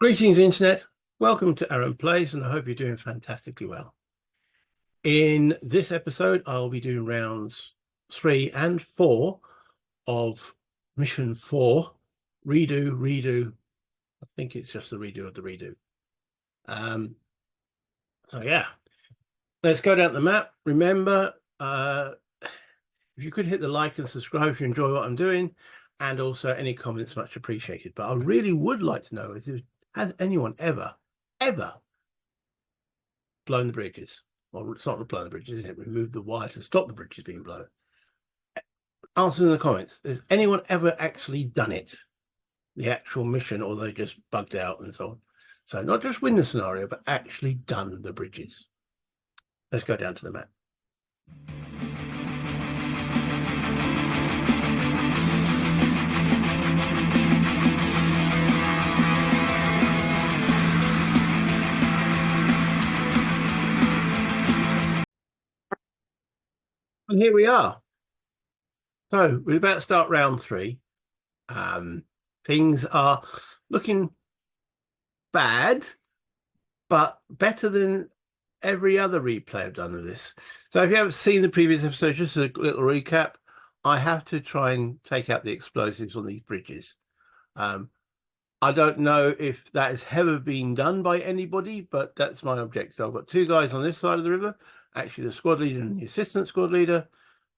Greetings, Internet. Welcome to Aaron Plays, and I hope you're doing fantastically well. In this episode, I'll be doing rounds 3 and 4 of Mission 4, Redo. I think it's just the redo of the redo. So yeah, let's go down the map. Remember, if you could hit the like and subscribe if you enjoy what I'm doing, and also any comments much appreciated. But I really would like to know is has anyone ever blown the bridges? Well, it's not blown the bridges, is it? Remove the wire to stop the bridges being blown. Answer in the comments. Has anyone ever actually done it? The actual mission, or they just bugged out and so on. So not just win the scenario, but actually done the bridges. Let's go down to the map. And here we are. So we're about to start round 3. Things are looking bad, but better than every other replay I've done of this. So if you haven't seen the previous episode, just a little recap, I have to try and take out the explosives on these bridges. I don't know if that has ever been done by anybody, but that's my objective. I've got 2 guys on this side of the river, actually the squad leader and the assistant squad leader.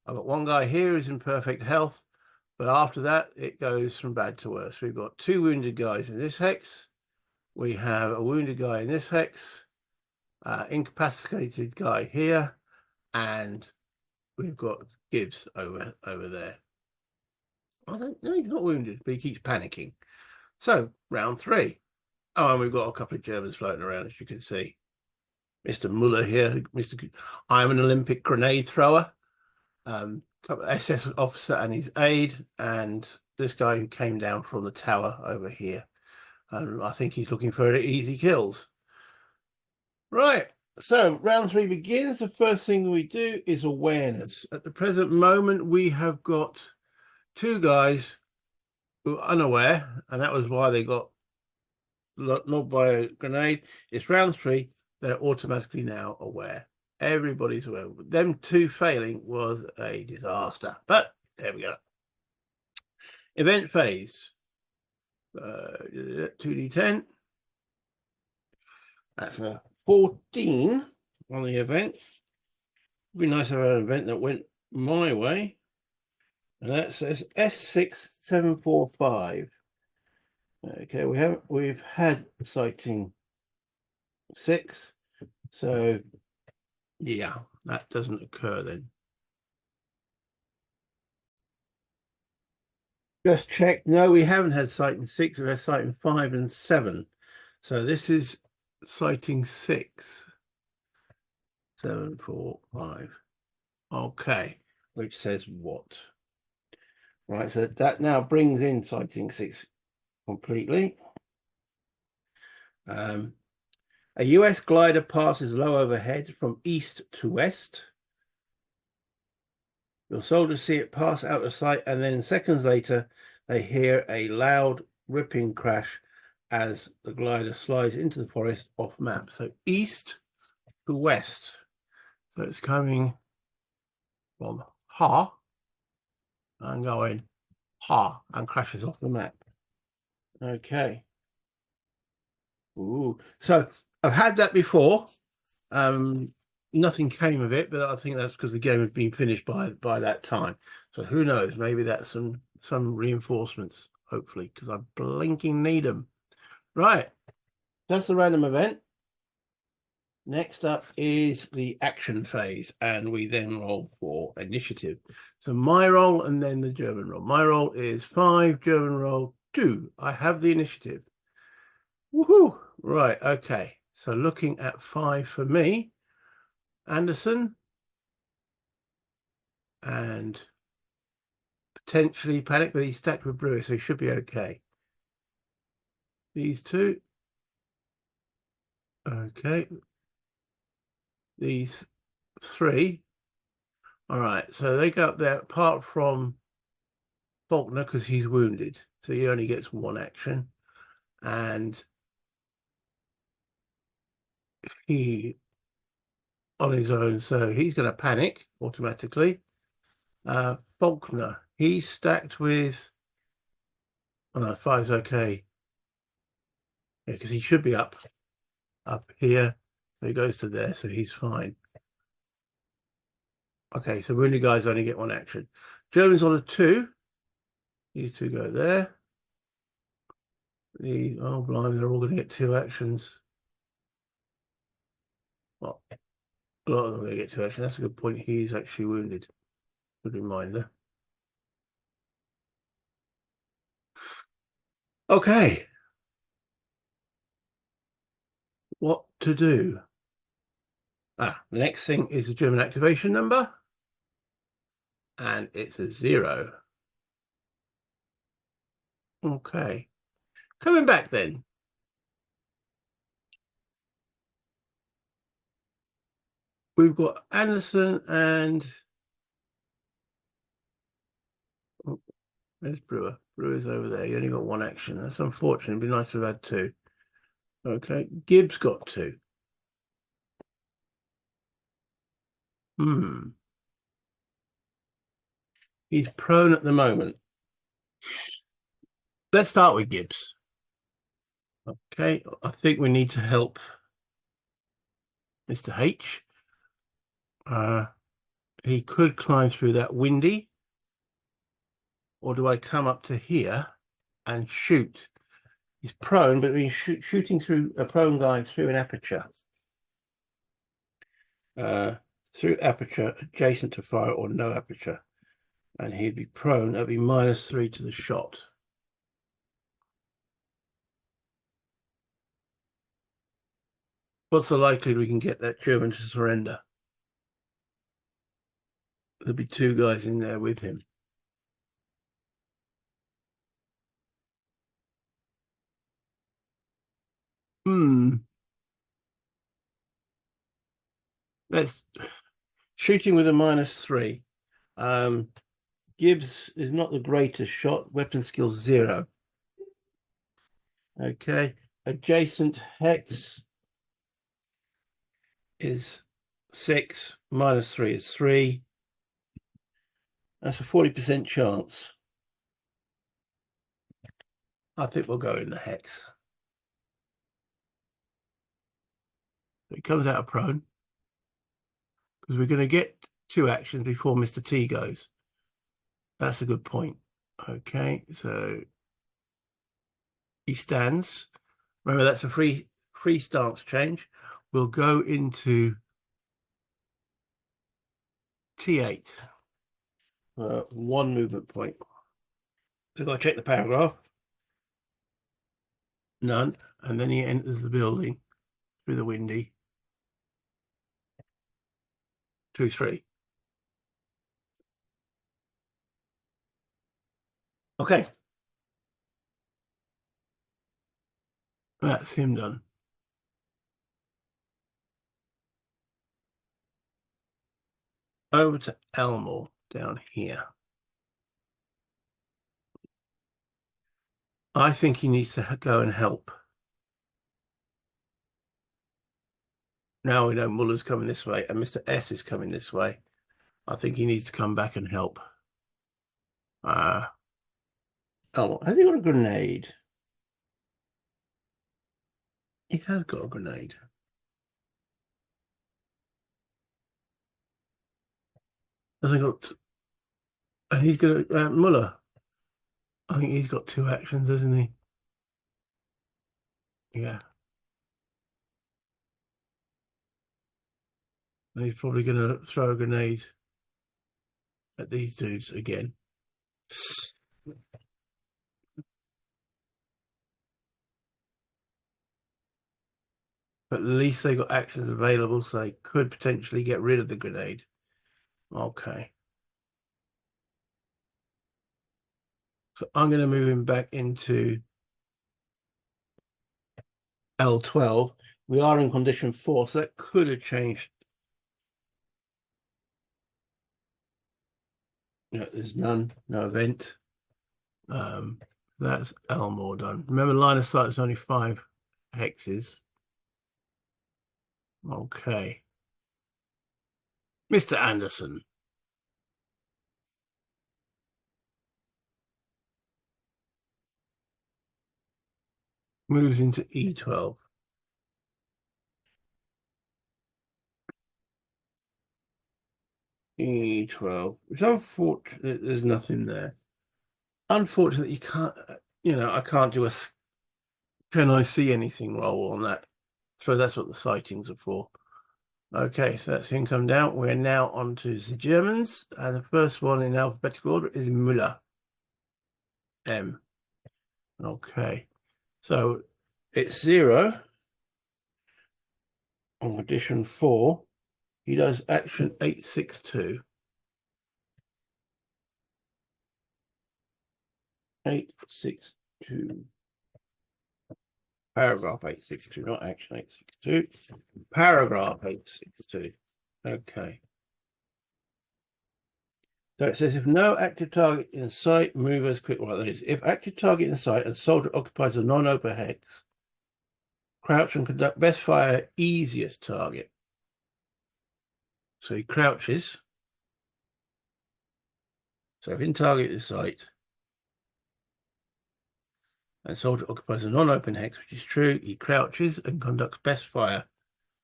I've got 1 guy here who's in perfect health, but after that, it goes from bad to worse. We've got 2 wounded guys in this hex. We have a wounded guy in this hex, incapacitated guy here, and we've got Gibbs over there. I don't know, he's not wounded, but he keeps panicking. So, round 3. Oh, and we've got a couple of Germans floating around, as you can see. Mr. Muller here. I'm an Olympic grenade thrower. SS officer and his aide, and this guy who came down from the tower over here. I think he's looking for easy kills. Right, so round 3 begins. The first thing we do is awareness. At the present moment, we have got 2 guys who are unaware, and that was why they got knocked by a grenade. It's round 3. They're automatically now aware. Everybody's aware. Them 2 failing was a disaster, but there we go. Event phase. 2d10. That's a 14 on the event. It'd be nice to have an event that went my way. And that says S6745. Okay, we've had sighting 6. So yeah, that doesn't occur then. Just check. No, we haven't had sighting 6. We've had sighting 5 and 7. So this is sighting 6. 7, 4, 5. Okay, which says what? Right, so that now brings in sighting 6 completely. A US glider passes low overhead from east to west. Your soldiers see it pass out of sight, and then seconds later, they hear a loud ripping crash as the glider slides into the forest off map. So east to west. So it's coming from Ha and going Ha and crashes off the map. Okay. Ooh. So I've had that before. Nothing came of it, but I think that's because the game had been finished by that time. So who knows? Maybe that's some reinforcements, hopefully, because I blinking need them. Right. That's the random event. Next up is the action phase, and we then roll for initiative. So my roll and then the German roll. My roll is 5, German roll 2. I have the initiative. Woohoo! Right, okay. So looking at 5 for me, Anderson, and potentially Panic, but he's stacked with Brewer, so he should be okay. These 2. Okay. These 3. All right, so they go up there apart from Faulkner because he's wounded, so he only gets 1 action. And he on his own, so he's going to panic automatically. Faulkner, he's stacked with. Oh, five's okay. Yeah, because he should be up here. So he goes to there, so he's fine. Okay, so wounded guys only get one action. Germans on a 2. These two go there. Oh, blimey, they're all going to get 2 actions. Well, a lot of them are going to get 2 actions. That's a good point. He's actually wounded. Good reminder. Okay. What to do? The next thing is the German activation number. And it's a 0. Okay. Coming back then. We've got Anderson and there's Brewer. Brewer's over there. You only got 1 action. That's unfortunate. It'd be nice to have had 2. Okay. Gibbs got 2. He's prone at the moment. Let's start with Gibbs. Okay. I think we need to help Mr. H. He could climb through that windy. Or do I come up to here and shoot? He's prone, but he's shooting through a prone guy through an aperture. Through aperture adjacent to fire or no aperture. And he'd be prone. That'd be -3 to the shot. What's the likelihood we can get that German to surrender? There'll be 2 guys in there with him. Let's shooting with a -3. Gibbs is not the greatest shot. Weapon skill 0. Okay. Adjacent hex is 6. -3 is 3. That's a 40% chance. I think we'll go in the hex. It comes out of prone because we're going to get 2 actions before Mr. T goes. That's a good point. Okay, so he stands. Remember, that's a free stance change. We'll go into T8. 1 movement point. So I've got to check the paragraph. None. And then he enters the building through the windy. 2, 3. Okay. That's him done. Over to Elmore down here. I think he needs to go and help. Now we know Muller's coming this way and Mr. S is coming this way. I think he needs to come back and help. Oh, has he got a grenade? He has got a grenade. Has he got? And he's going to Muller. I think he's got 2 actions, hasn't he? Yeah. And he's probably going to throw a grenade at these dudes again. But at least they got actions available, so they could potentially get rid of the grenade. Okay. So I'm going to move him back into L12. We are in condition 4, so that could have changed. No, there's none, no event. That's Elmore done. Remember, line of sight is only 5 hexes. Okay. Mr. Anderson moves into E12. E12. It's unfortunate there's nothing there. Unfortunately, you can't, I can't do a can I see anything roll on that. So that's what the sightings are for. Okay, so that's him come down. We're now on to the Germans, and the first one in alphabetical order is Müller. M. Okay, so it's 0 on condition 4. He does action 862. 862. Paragraph 862, not action 862. Paragraph 862. Okay. So it says if no active target in sight, move as quick. Well, that is, if active target in sight and soldier occupies a non-open hex, crouch and conduct best fire easiest target. So he crouches. So if in target in sight and soldier occupies a non-open hex, which is true, he crouches and conducts best fire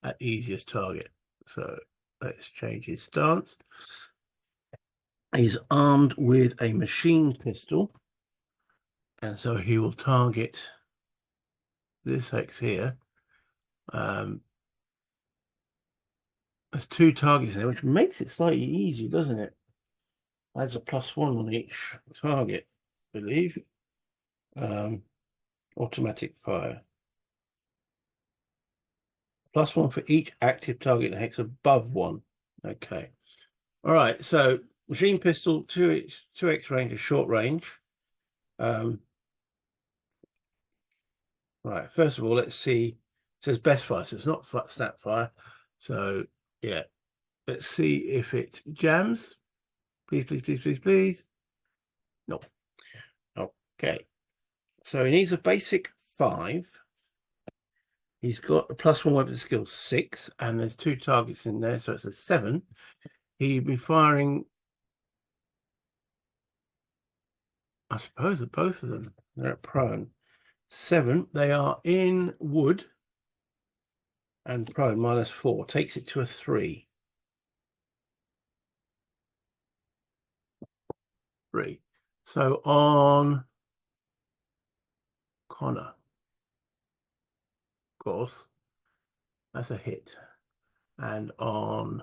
at easiest target. So let's change his stance. He's armed with a machine pistol, and so he will target this hex here. There's 2 targets there, which makes it slightly easier, doesn't it? Adds a +1 on each target, I believe. Automatic fire. +1 for each active target hex above 1. Okay. All right, so machine pistol, 2x range, is short range. Right, first of all, let's see. It says best fire, so it's not snap fire. So, yeah, let's see if it jams. Please, please, please, please, please. No. Okay. So he needs a basic 5. He's got a +1 weapon skill 6, and there's 2 targets in there, so it's a 7. He'd be firing, I suppose, at both of them. They're at prone. 7, they are in wood, and prone -4 takes it to a 3. 3. So on Connor, of course, that's a hit. And on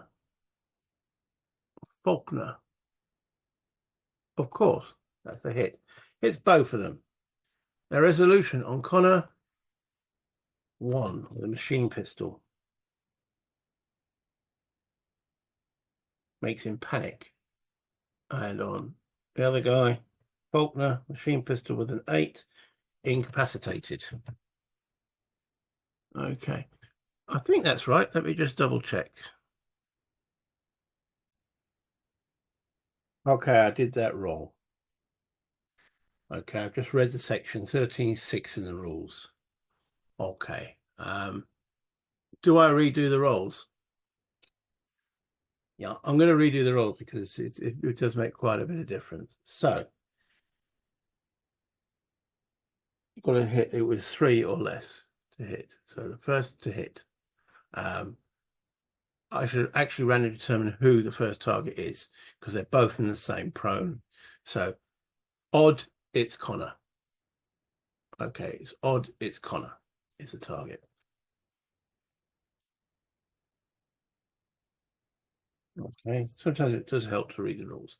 Faulkner, of course, that's a hit. Hits both of them. Their resolution on Connor, 1 with a machine pistol. Makes him panic. And on the other guy, Faulkner, machine pistol with an 8, incapacitated. Okay. I think that's right. Let me just double check. Okay, I did that wrong. Okay, I've just read the section 13.6 in the rules. Okay. Do I redo the rolls? Yeah, I'm going to redo the rolls because it does make quite a bit of difference. So you've got to hit, it was 3 or less to hit. So the first to hit. I should actually randomly determine who the first target is because they're both in the same prone. So odd, it's Connor. Okay, it's odd, it's Connor. It's the target. Okay, sometimes it does help to read the rules.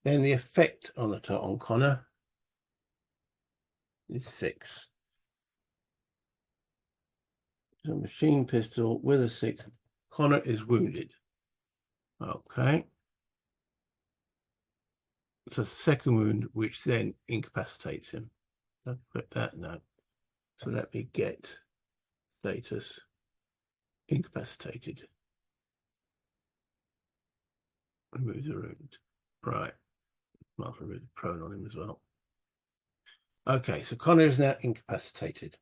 Then the effect on on Connor is 6. So machine pistol with a 6. Connor is wounded. Okay. It's a second wound, which then incapacitates him. Don't put that no. So let me get status incapacitated. Remove the wound. Right. I'll remove the prone on him as well. Okay, so Connor is now incapacitated.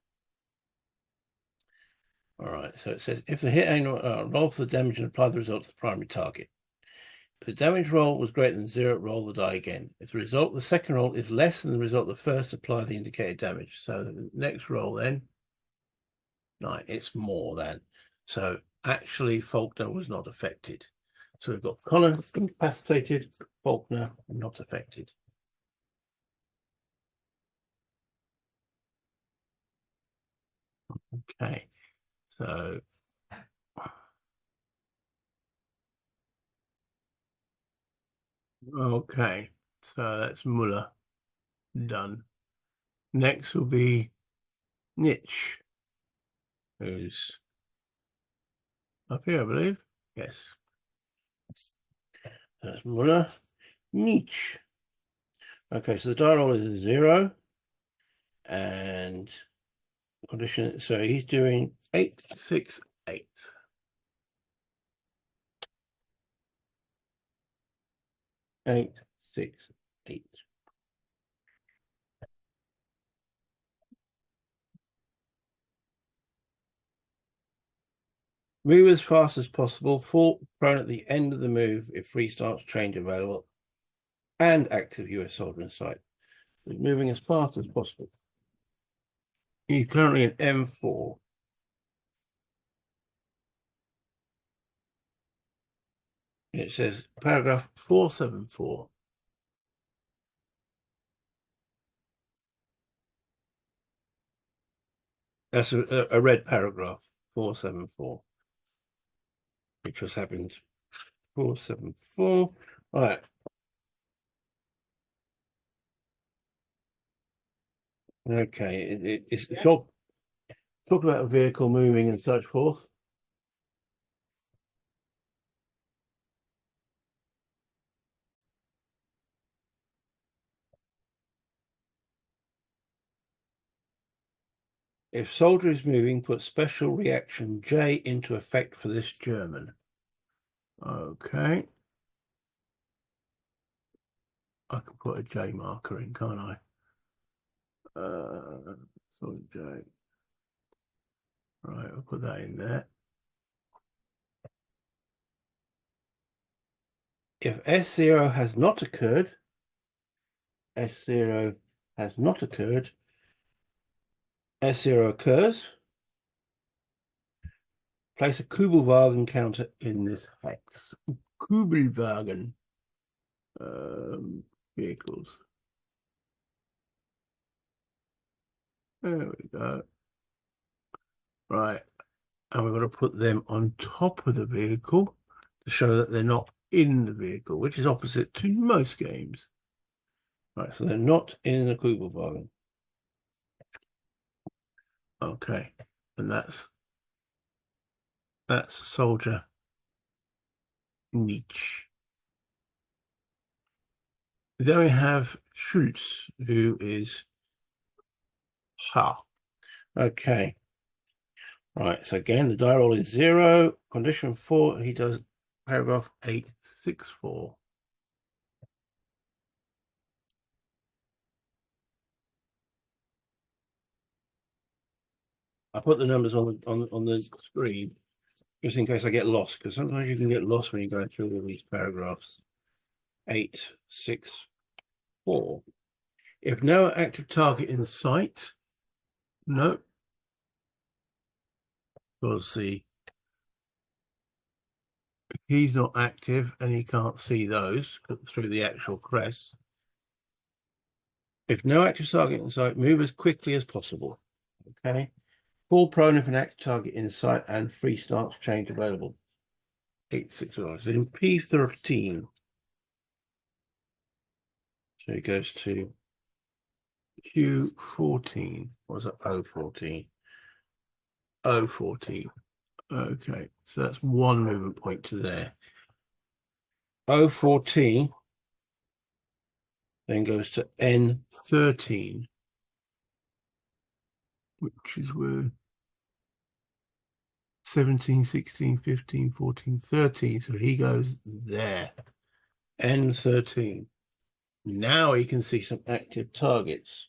All right, so it says if the hit angle roll for the damage and apply the result to the primary target. If the damage roll was greater than 0, roll the die again. If the result of the second roll is less than the result of the first, apply the indicated damage. So the next roll then, 9, it's more than. So actually Faulkner was not affected. So we've got Connor incapacitated, Faulkner not affected. Okay, so okay, so that's Muller done. Next will be Nitsch, who's up here, I believe. Yes. That's Muller. Nitsch. Okay, so the die roll is a 0. And condition, so he's doing 8, 6, 8. Eight, 6, 8. Move as fast as possible. Fall prone at the end of the move if free stance change available and active US soldier in sight. He's moving as fast as possible. He's currently in M4. It says paragraph 474. That's a red paragraph, 474, which has happened 474. All right. Okay, it's talk about a vehicle moving and such forth. If soldier is moving, put special reaction J into effect for this German. Okay. I can put a J marker in, can't I? So J. Right, I'll put that in there. If S0 has not occurred, S0 has not occurred, S0 occurs, place a Kubelwagen counter in this hex. Kubelwagen vehicles. There we go. Right, and we're going to put them on top of the vehicle to show that they're not in the vehicle, which is opposite to most games. Right, so they're not in the Kubelwagen. Okay, and that's soldier Nietzsche. Then we have Schultz, who is Ha. Okay. Right, so again, the die roll is 0. Condition 4, he does paragraph 864. I put the numbers on the screen just in case I get lost, because sometimes you can get lost when you go through all these paragraphs. 864. If no active target in sight, no, because he's not active and he can't see those through the actual crest. If no active target in sight, move as quickly as possible. Okay. Fall prone if an active target in sight and free stance change available. 861. So in P13. So it goes to Q14. What was that? O14. O14. Okay. So that's one movement point to there. O14 then goes to N13, which is where 17, 16, 15, 14, 13. So he goes there. N13. Now he can see some active targets.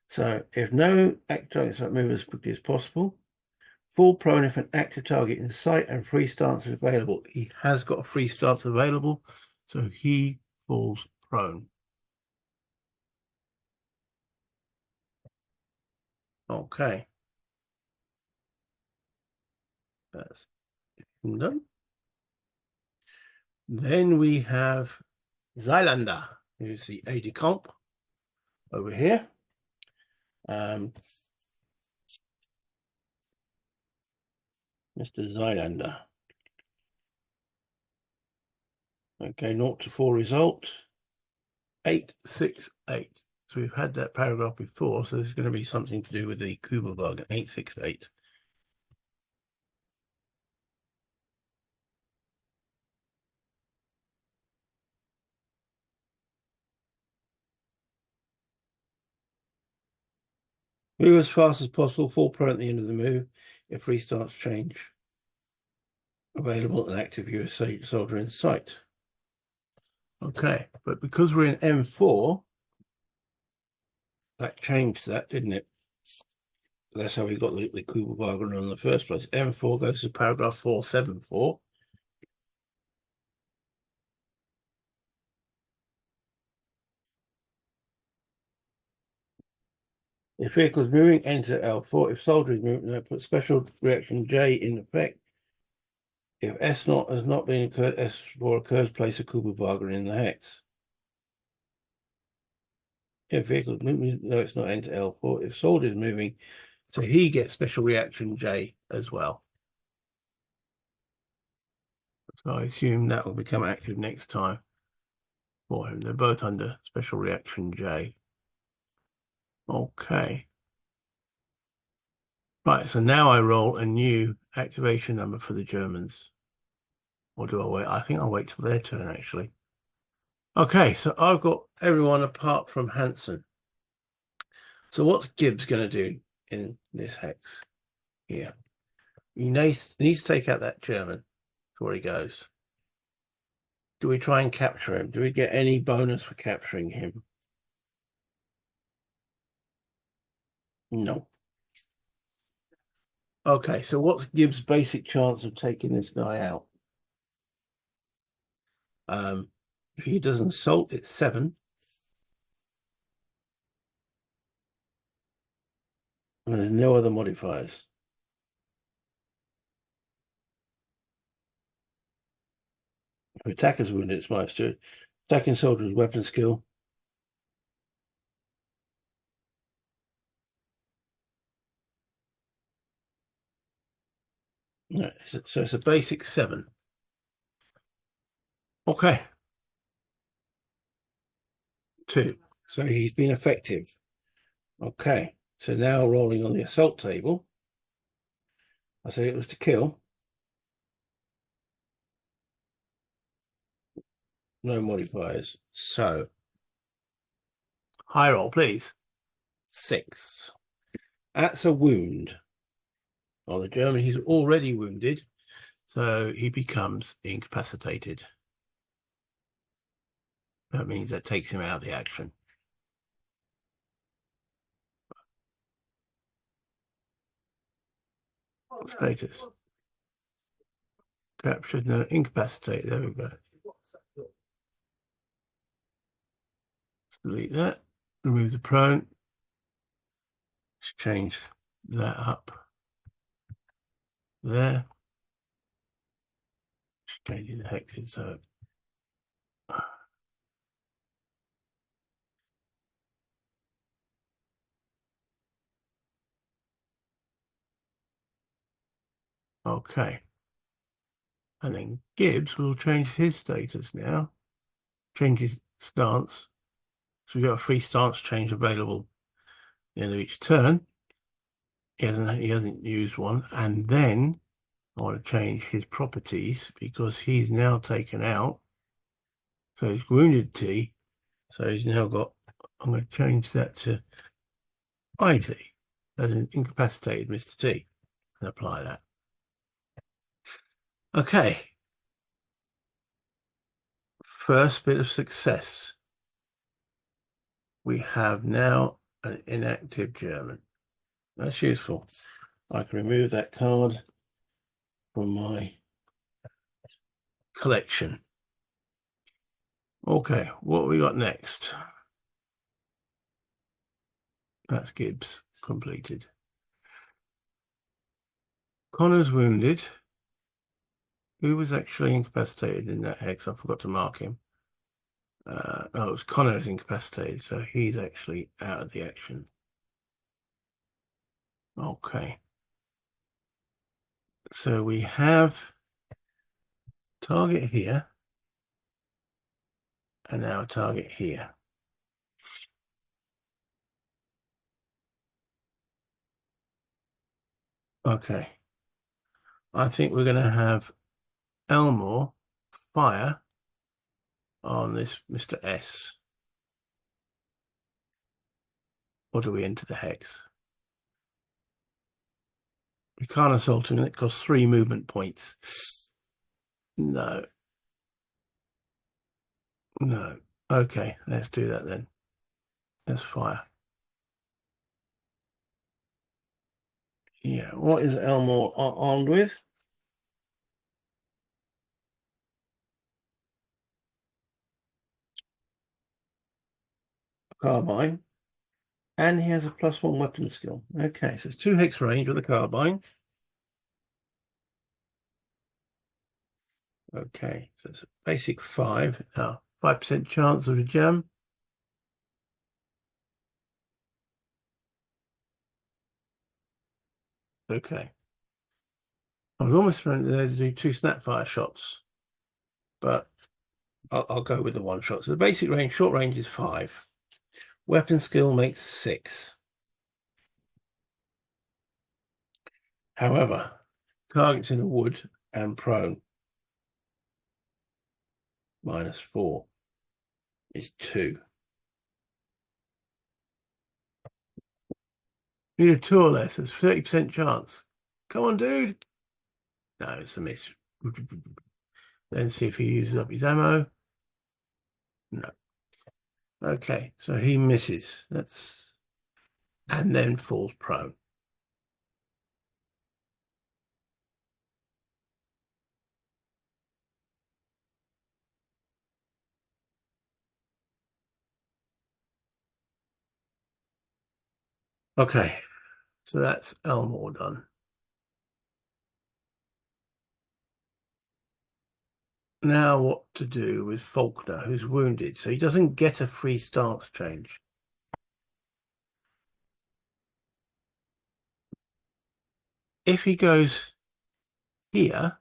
So if no active targets, move as quickly as possible. fall prone if an active target in sight and free stance is available. He has got a free stance available, so he falls prone. Okay. That's done. Then we have Zylander, who's the aide de camp over here. Mr. Zylander. Okay, 0 to 4 result. 868. So we've had that paragraph before, so there's going to be something to do with the Kubelwagen. 868. Move as fast as possible, fall prone at the end of the move. If free stance change available and active US soldier in sight. Okay, but because we're in M4, that changed that, didn't it? That's how we got the Kubelwagen in the first place. M4 goes to paragraph 474. If vehicle is moving, enter L4. If soldier is moving, put special reaction J in effect. If S0 has not been occurred, S4 occurs, place a Kubelwagen in the hex. If vehicle is moving, no, it's not enter L4. If soldier is moving, so he gets special reaction J as well. So I assume that will become active next time for him. They're both under special reaction J. Okay. Right, so now I roll a new activation number for the Germans. Or do I wait? I think I'll wait till their turn, actually. Okay, so I've got everyone apart from Hansen. So what's Gibbs going to do in this hex here? He needs to take out that German before he goes. Do we try and capture him? Do we get any bonus for capturing him? No. Okay, so what's Gibbs' basic chance of taking this guy out? If he doesn't assault, it's 7. And there's no other modifiers. If attacker's wounded, it's -2. Attacking soldier's weapon skill. No, so it's a basic 7. Okay. 2. So he's been effective. Okay. So now rolling on the assault table. I said it was to kill. No modifiers. So high roll, please. 6. That's a wound. Well, the German, he's already wounded, so he becomes incapacitated. That means that takes him out of the action. Status. Captured, no, incapacitated. There we go. Let's delete that. Remove the prone. Let's change that up there. Just changing the hexes so. Okay. And then Gibbs will change his status now. Change his stance. So we've got a free stance change available at the end of each turn. He hasn't used one. And then I want to change his properties because he's now taken out. So he's wounded T. So he's now got, I'm going to change that to IT as an incapacitated Mr. T and apply that. Okay. First bit of success. We have now an inactive German. That's useful. I can remove that card from my collection. Okay, what have we got next? That's Gibbs completed. Connor's wounded. Who was actually incapacitated in that hex? I forgot to mark him. No, it was Connor is incapacitated, so he's actually out of the action. Okay. So we have target here, and now a target here. Okay. I think we're going to have Elmore fire on this Mr. S. Or do we enter the hex? We can't assault him, and it costs 3 movement points. No. No. Okay, let's do that then. Let's fire. Yeah, what is Elmore armed with? Carbine. And he has a +1 weapon skill. Okay, so it's 2 hex range with a carbine. Okay, so it's a basic 5. Now, 5% chance of a jam. Okay. I was almost ready to do 2 snapfire shots, but I'll go with the 1 shot. So the basic range, short range is 5. Weapon skill makes 6. However, targets in a wood and prone. -4 is 2. Need a 2 or less. There's 30% chance. Come on, dude. No, it's a miss. Then see if he uses up his ammo. No. Okay, so he misses. And then falls prone. Okay, so that's Elmore done. Now what to do with Faulkner, who's wounded? So he doesn't get a free stance change. If he goes here,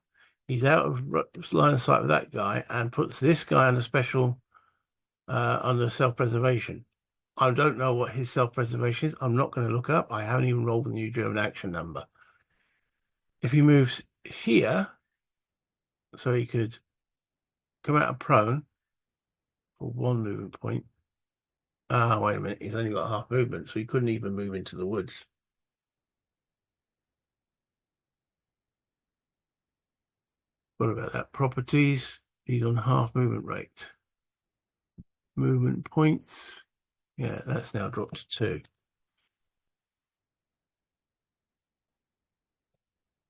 he's out of line of sight with that guy and puts this guy under special, under self-preservation. I don't know what his self-preservation is. I'm not going to look up. I haven't even rolled the new German action number. If he moves here, so he could come out of prone for 1 movement point. Ah, wait a minute. He's only got half movement, so he couldn't even move into the woods. What about that? Properties. He's on half movement rate. Movement points. Yeah, that's now dropped to 2.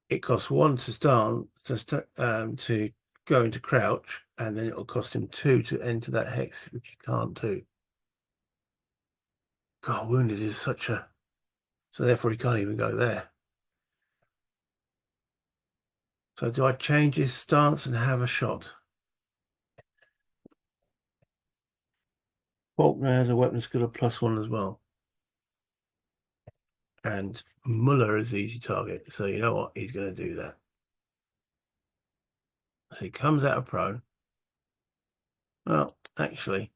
It costs 1 to start to go into crouch, and then it'll cost him 2 to enter that hex, which he can't do. God, wounded is such a... So therefore he can't even go there. So do I change his stance and have a shot? Faulkner has a weapon skill of +1 as well. And Muller is the easy target. So you know what? He's going to do that. So he comes out of prone. Well, actually,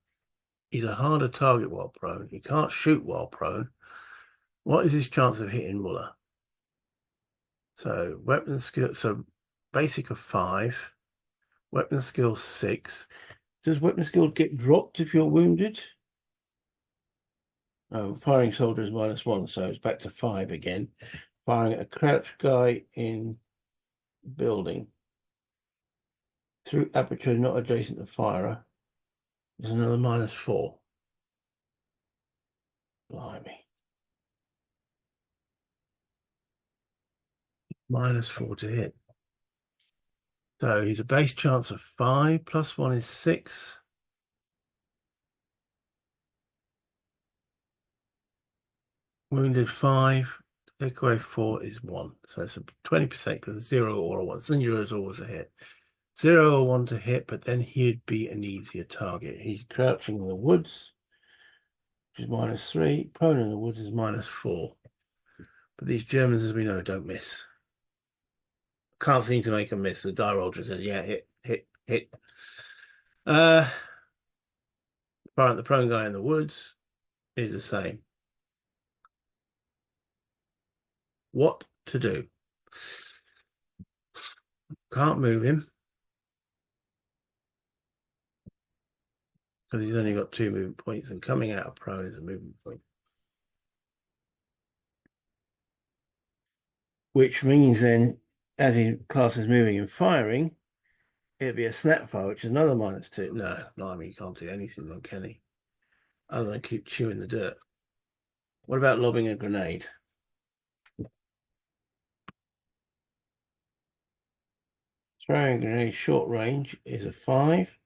he's a harder target while prone. He can't shoot while prone. What is his chance of hitting Muller? So weapon skill, so basic of 5. Weapon skill 6. Does weapon skill get dropped if you're wounded? Oh, firing soldier is -1, so it's back to 5 again. Firing at a crouched guy in building through aperture not adjacent to firer is another -4. Blimey. -4 to hit. So he's a base chance of 5, +1 is 6. Wounded 5, take away 4 is 1. So it's a 20% because 0 or a 1. 0 is always a hit. 0 or 1 to hit, but then he'd be an easier target. He's crouching in the woods, which is -3. Prone in the woods is -4. But these Germans, as we know, don't miss. Can't seem to make a miss. The die roll just says, yeah, hit, hit, hit. The prone guy in the woods is the same. What to do? Can't move him because he's only got 2 movement points, and coming out of prone is a movement point. Which means then, as his class is moving and firing, it'd be a snap fire, which is another -2. No, blimey, you can't do anything then, can he? Other than keep chewing the dirt. What about lobbing a grenade? Throwing a grenade short range is a 5.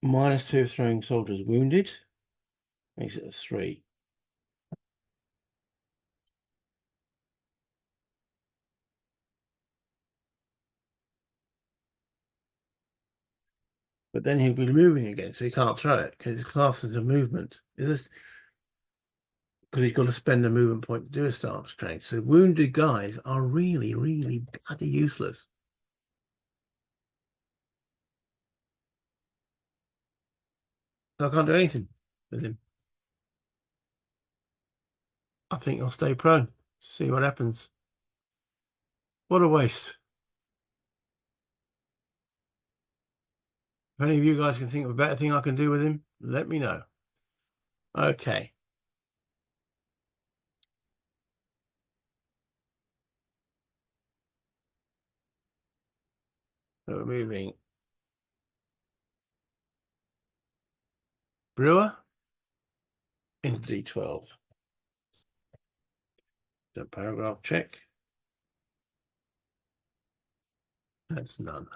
-2 of throwing soldiers wounded makes it a 3. But then he'll be moving again, so he can't throw it because his class is a movement. Is this because he's got to spend a movement point to do a stance change? So wounded guys are really, really bloody useless. So I can't do anything with him. I think I'll stay prone. See what happens. What a waste. If any of you guys can think of a better thing I can do with him, let me know. Okay. So we're moving Brewer into D12. So paragraph check. That's none.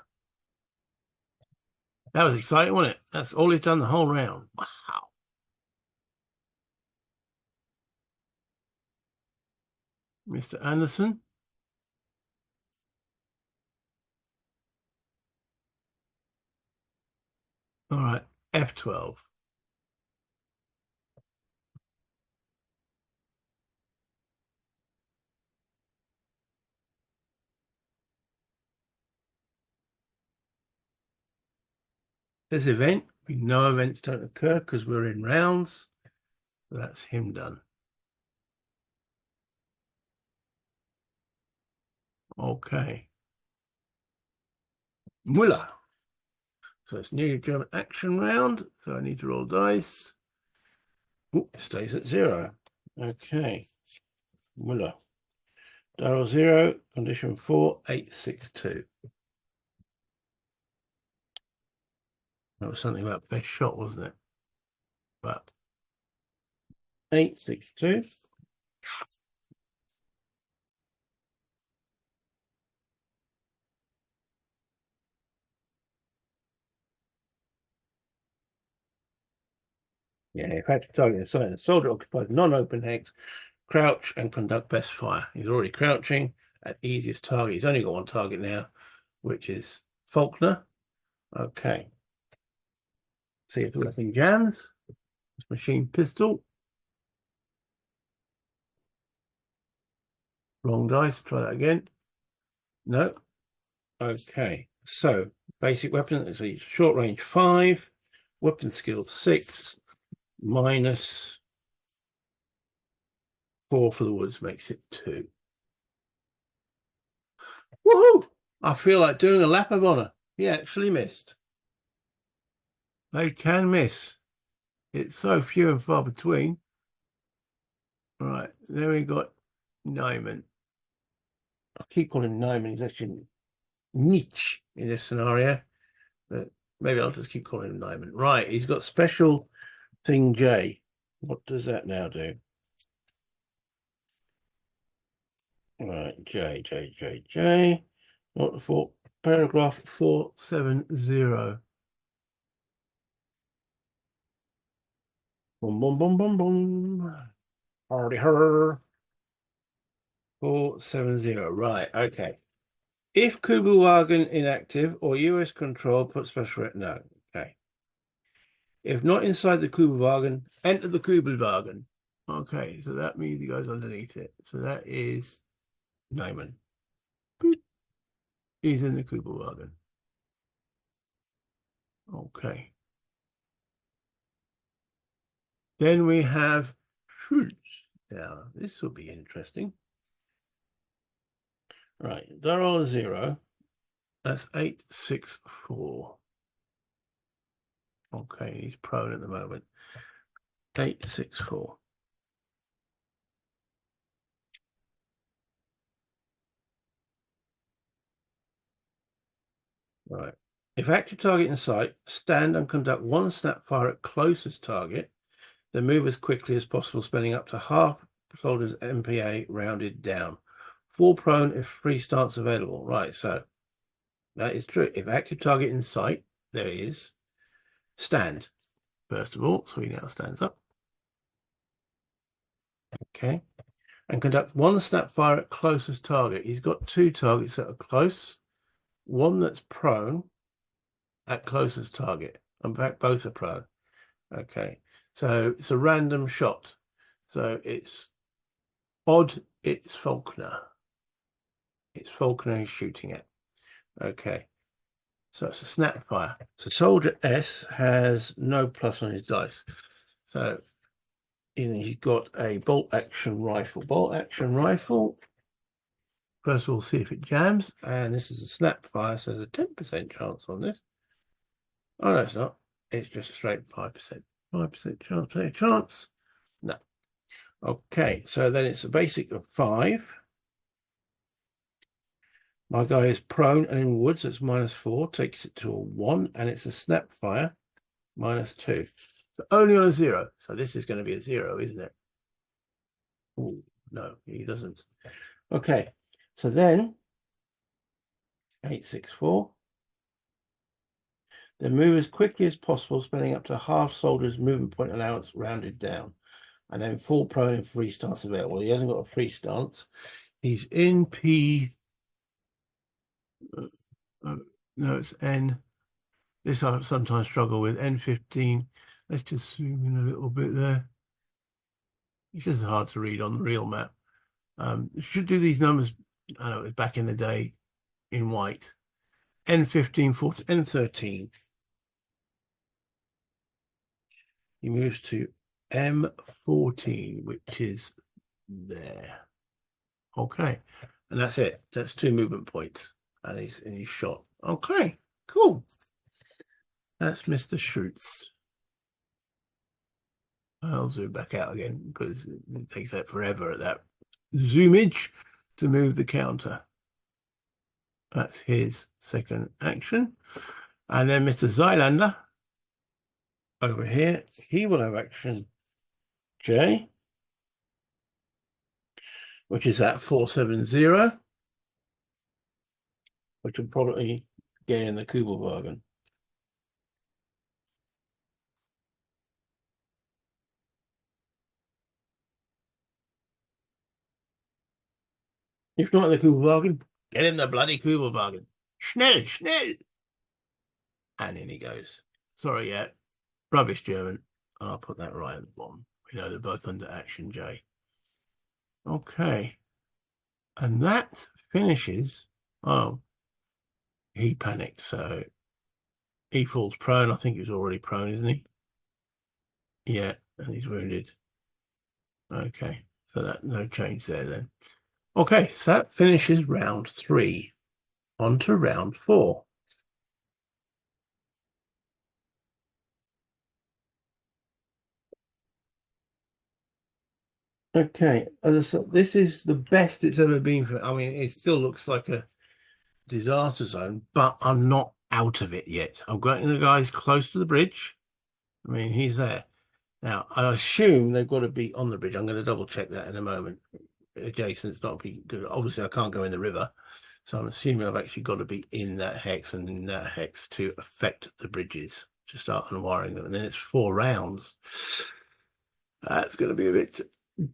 That was exciting, wasn't it? That's all he's done the whole round. Wow. Mr. Anderson. All right, F12. This event, we know events don't occur because we're in rounds. That's him done. Okay. Muller. So it's new German action round. So I need to roll dice. Ooh, it stays at 0. Okay. Muller. Die roll 0, condition 4, 862. That was something about best shot, wasn't it? But 862. Yeah, if I had to target a site, the soldier occupies non-open hex, crouch and conduct best fire. He's already crouching at easiest target. He's only got one target now, which is Faulkner. Okay. See if the weapon jams. Machine pistol. Wrong dice. Try that again. No. Okay. So basic weapon is a short range 5, weapon skill 6, -4 for the woods makes it 2. Woohoo! I feel like doing a lap of honor. He actually missed. They can miss. It's so few and far between. All right, then we got Nyman. I keep calling him Nyman. He's actually Nietzsche in this scenario, but maybe I'll just keep calling him Nyman. Right, he's got special thing J. What does that now do? Right, J. Not for paragraph 470. Boom, boom, boom, boom, boom. Already heard. 470. Right, okay. If Kugelwagen inactive or US control, put special. No, okay. If not inside the Kugelwagen, enter the Kugelwagen. Okay, so that means he goes underneath it. So that is Neyman. He's in the Kugelwagen. Okay. Then we have Schultz. Now, this will be interesting. Right, Darrow 0. That's 864. Okay, he's prone at the moment. 864. Right. If active target in sight, stand and conduct one snap fire at closest target, then move as quickly as possible, spending up to half soldier's MPA rounded down. Fall prone if free stance available. Right, so that is true. If active target in sight, there is. Stand, first of all, so he now stands up. Okay. And conduct one snap fire at closest target. He's got two targets that are close, one that's prone at closest target. In fact, both are prone. Okay. So it's a random shot. So it's odd, it's Faulkner. It's Faulkner he's shooting at. Okay. So it's a snap fire. So soldier S has no plus on his dice. So he's got a bolt action rifle. Bolt action rifle. First of all, see if it jams. And this is a snap fire, so there's a 10% chance on this. Oh, no, it's not. It's just a straight 5%. 5% chance. No. Okay, so then it's a basic of 5. My guy is prone and in woods, that's -4, takes it to a 1, and it's a snap fire, -2. So only on a 0. So this is going to be a 0, isn't it? Oh, no, he doesn't. Okay, so then 864. Then move as quickly as possible, spending up to half soldier's movement point allowance rounded down. And then full prone and free stance available. He hasn't got a free stance. He's in P. No, it's N. This I sometimes struggle with. N15. Let's just zoom in a little bit there. It's just hard to read on the real map. Should do these numbers, I know it was back in the day in white. N15, 14, N13. He moves to M14, which is there. Okay. And that's it. That's 2 movement points. And he's shot. Okay, cool. That's Mr. Schutz. I'll zoom back out again because it takes that forever at that zoomage to move the counter. That's his second action. And then Mr. Zylander over here, he will have action J, which is at 470, which will probably get in the Kugelwagen. If not in the Kugelwagen, get in the bloody Kugelwagen. Schnell, schnell. And in he goes. Sorry, yeah. Rubbish German. And I'll put that right at the bottom. We know they're both under action J. Okay. And that finishes. Oh, he panicked. So he falls prone. I think he's already prone, isn't he? Yeah. And he's wounded. Okay. So that no change there then. Okay. So that finishes round 3. On to round 4. Okay, as I said, this is the best it's ever been for. I mean, it still looks like a disaster zone, but I'm not out of it yet. I'm getting the guys close to the bridge. I mean, he's there. Now, I assume they've got to be on the bridge. I'm going to double check that in a moment. adjacent. It's not because obviously I can't go in the river, so I'm assuming I've actually got to be in that hex and in that hex to affect the bridges to start unwiring them. And then it's 4 rounds. That's going to be a bit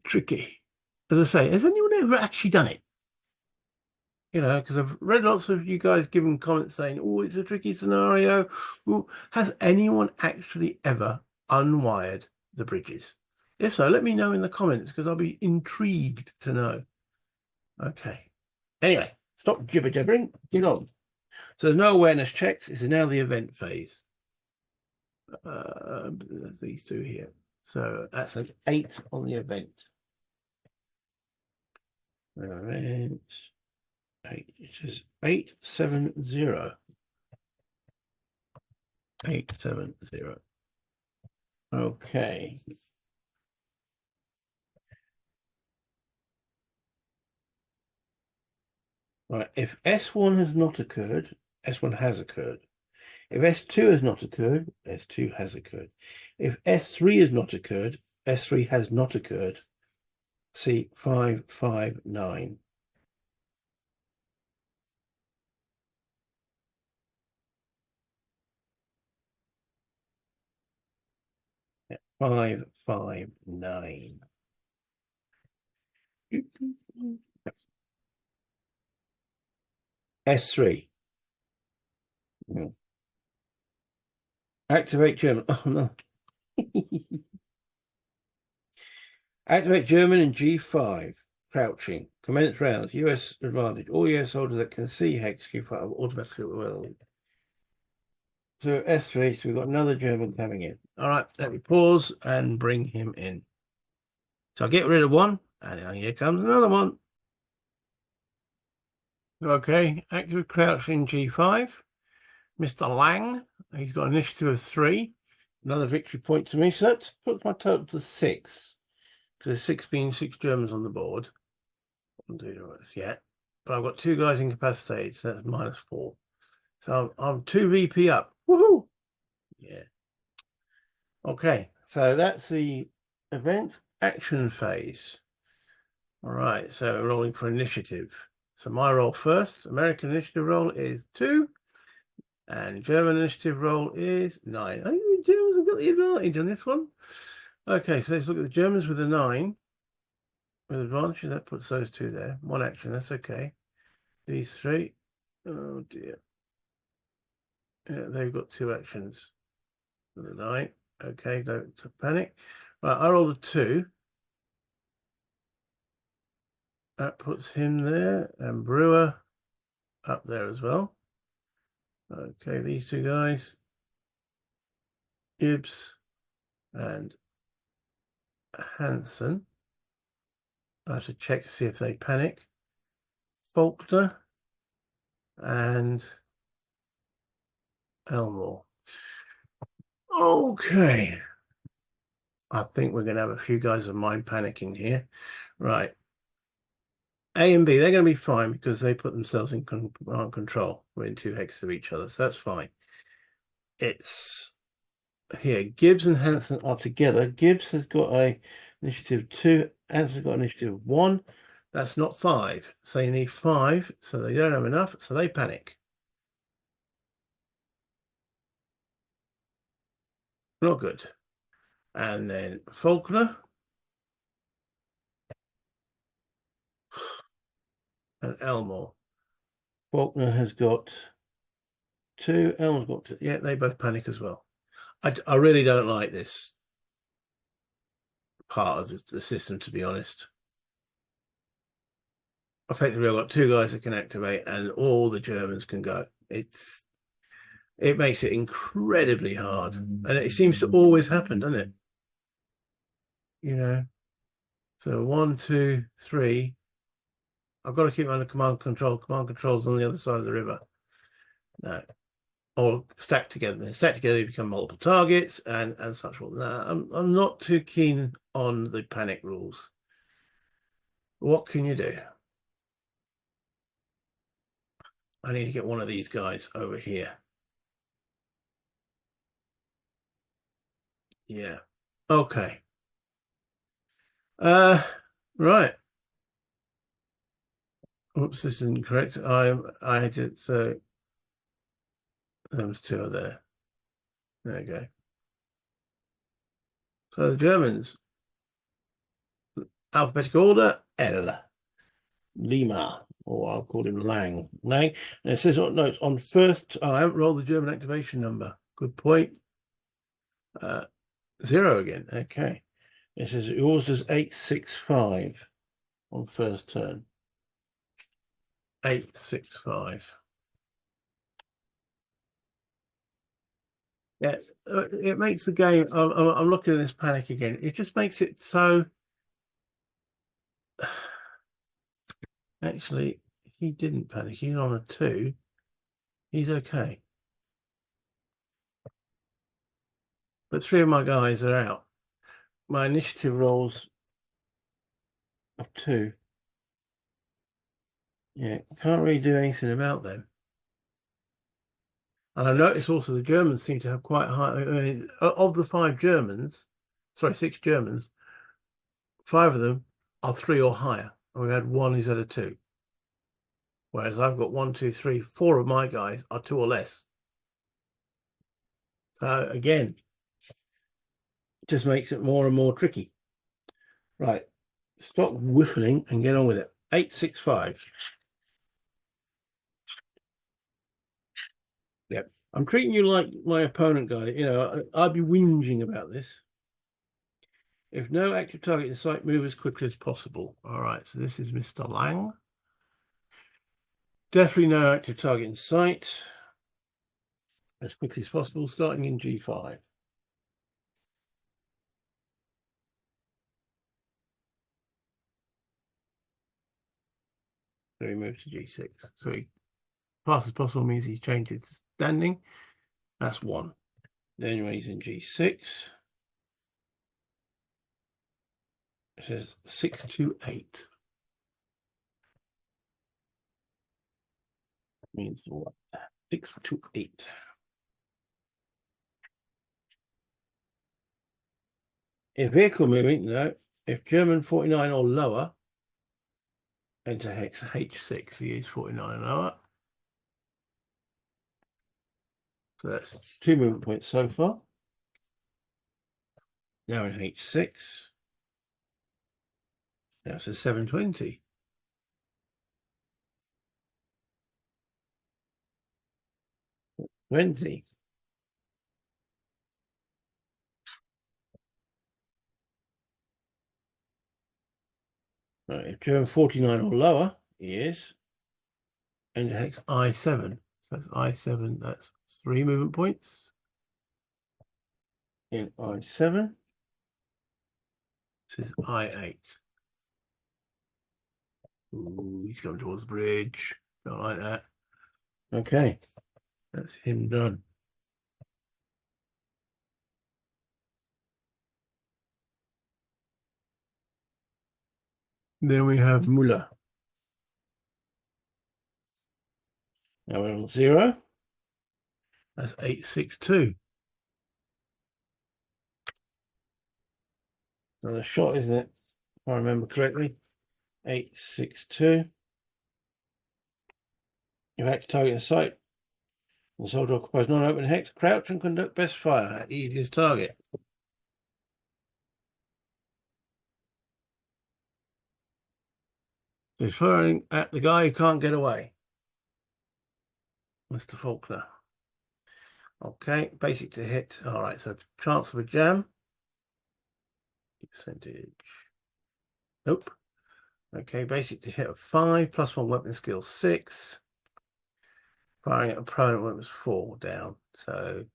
tricky. As I say, has anyone ever actually done it? Because I've read lots of you guys giving comments saying, "Oh, it's a tricky scenario." Ooh, has anyone actually ever unwired the bridges? If so, let me know in the comments because I'll be intrigued to know. Okay. Anyway, stop jibber jabbering. Get on. So there's no awareness checks. This is now the event phase. These two here. So that's an 8 on the event. Event 8. It is 870. 870. Okay. Right. If S1 has not occurred, S1 has occurred. If S2 has not occurred, S2 has occurred. If S3 has not occurred, S3 has not occurred. See 559. 559. S3. Activate German. Oh no. Activate German in G5. Crouching. Commence rounds. US advantage. All US soldiers that can see hex Q5 automatically will. So S3, so we've got another German coming in. All right, let me pause and bring him in. So I'll get rid of one, and here comes another one. Okay, active crouching G5. Mr. Lang, he's got an initiative of 3. Another victory point to me. So that puts my total to 6. Because there's 6 being 6 Germans on the board. I'm doing all this yet. But I've got 2 guys incapacitated, so that's -4. So I'm 2 VP up. Woohoo! Yeah. Okay, so that's the event action phase. All right, so we're rolling for initiative. So my roll first. American initiative roll is 2. And German initiative roll is 9. I think the Germans have got the advantage on this one. Okay, so let's look at the Germans with a 9. With advantage, that puts those 2 there. 1 action, that's okay. These 3. Oh dear. Yeah, they've got 2 actions with a 9. Okay, don't panic. Right, I rolled a 2. That puts him there, and Brewer up there as well. Okay, these 2 guys, Gibbs and Hansen. I have to check to see if they panic. Faulkner and Elmore. Okay. I think we're going to have a few guys of mine panicking here. Right. A and B, they're going to be fine because they put themselves in command control. We're in 2 hexes of each other, so that's fine. It's here. Gibbs and Hansen are together. Gibbs has got a initiative 2. Hansen's got initiative 1. That's not 5. So you need 5. So they don't have enough. So they panic. Not good. And then Faulkner and Elmore. Faulkner has got 2. Elmore's got 2. Yeah, they both panic as well. I really don't like this part of the system, to be honest. Effectively, I've got 2 guys that can activate, and all the Germans can go. It makes it incredibly hard, and it seems to always happen, doesn't it? So 1, 2, 3. I've got to keep them under command control. Command control's on the other side of the river. No. Or stacked together. They stack together, you become multiple targets and such. No, I'm not too keen on the panic rules. What can you do? I need to get one of these guys over here. Yeah. Okay. Right. Oops, this isn't correct. I had it, so there was two there. There you go. So the Germans, alphabetical order, L. Lima, or I'll call him Lang. Lang. And it says, oh, no, it's on first. Oh, I haven't rolled the German activation number. Good point. 0 again. Okay. It says yours is 865 on first turn. 865. Yeah, it makes the game. I'm looking at this panic again. It just makes it so. Actually, he didn't panic. He's on a 2. He's okay. But 3 of my guys are out. My initiative rolls of 2. Yeah, can't really do anything about them. And I noticed also the Germans seem to have quite high. I mean, of the 6 Germans, 5 of them are 3 or higher. And we've had one who's at a 2. Whereas I've got 1, 2, 3, 4 of my guys are 2 or less. So again, it just makes it more and more tricky. Right. Stop whiffling and get on with it. 865. Yep. I'm treating you like my opponent guy. You know, I'd be whinging about this. If no active target in sight, move as quickly as possible. All right, so this is Mr. Lang. Definitely no active target in sight. As quickly as possible, starting in G5. So he moves to G6. So he fast as possible means he changes to standing. That's 1. Then when he's in G6, it says 6 to 8. Means what? 6 to 8. If vehicle moving, no. If German 49 or lower, enter hex H6. He is 49 and lower. So that's 2 movement points so far. Now in H6. Now it's a 720. Right, if German 49 or lower, he is. Enter hex I7. So that's I7, that's 3 movement points. In I7. This is I8. Ooh, he's coming towards the bridge. Don't like that. Okay, that's him done. Then we have Muller. Now we're on 0. That's 862. Another shot, isn't it? If I remember correctly. 862. You have to target the site. The soldier occupies non-open hex. Crouch and conduct best fire at easiest target. He's firing at the guy who can't get away. Mr. Faulkner. Okay, basic to hit. All right, so chance of a jam. Percentage. Nope. Okay, basic to hit of 5, +1 weapon skill 6. Firing at opponent weapons 4 down, so